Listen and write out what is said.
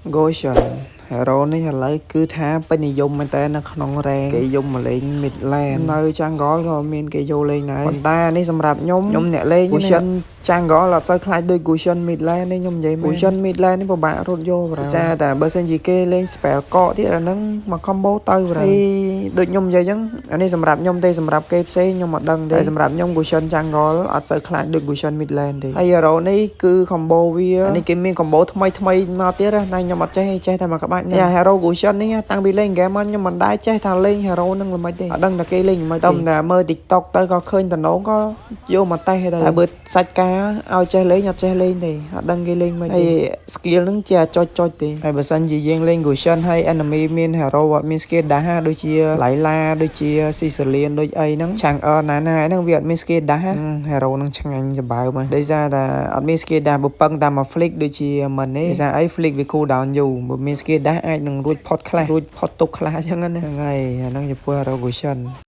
Goshen heroនេះឥឡូវគឺថាពេញនិយមមែនតើនៅក្នុងរ៉េគេយកមកលេង mid lane នៅ jungle ក៏មានគេយកលេងដែរប៉ុន្តែនេះសម្រាប់ខ្ញុំអ្នកលេង Goshen jungle អត់សូវខ្លាចដូច Goshen mid lane នេះខ្ញុំនិយាយ Goshen mid lane នេះពិបាករត់យកប្រាតែតែបើសិនជាគេលេង spell កកទៀតអាហ្នឹងមក combo ទៅប្រាហើយដូចខ្ញុំនិយាយអញ្ចឹងអានេះសម្រាប់ខ្ញុំទេសម្រាប់គេផ្សេងខ្ញុំអត់ដឹងទេសម្រាប់ខ្ញុំ Goshen jungle អត់សូវខ្លាចដូច Goshen mid lane ទេហើយ hero នេះគឺ combo វានេះគេមាន combo ថ្មីមកទៀតណាខ្ញុំអត់ចេះតែមកក្បាច់នេះ hero Goshen នេះតាំងពីលេង game មកខ្ញុំមិនដែរចេះថាលេង hero នឹងល្មិចទេអត់ដឹងតែគេលេងល្មិចតែមើល TikTok ទៅក៏ឃើញតំណងក៏យកមកតេស្តតែបើសាច់ការឲ្យចេះលេងអត់ចេះលេងទេអត់ដឹងគេលេងមិនហើយ skill ហ្នឹងជាចុចទេហើយបើសិនជាយើងលេង Goshen ហើយ enemy មាន hero អត់មាន skill ដាស់ដូចជា Layla ដូចជា Sicilian ដូចអីហ្នឹងឆាំងណាហ្នឹងវាអត់មាន skill ដាស់ hero ហ្នឹងឆ្ងាញ់សម្បើមហើយដោយសារតែអត់មាន skill ដាស់បើពឹងតាមមក flick ដូចជាមិនទេដោយសារអី flick វា cool down យូរបើមាន skill ដាស់អាចនឹងរួចផុតខ្លះរួចផុតទុកខ្លះអញ្ចឹងណាហ្នឹងហើយអាហ្នឹងចំពោះ hero Goshen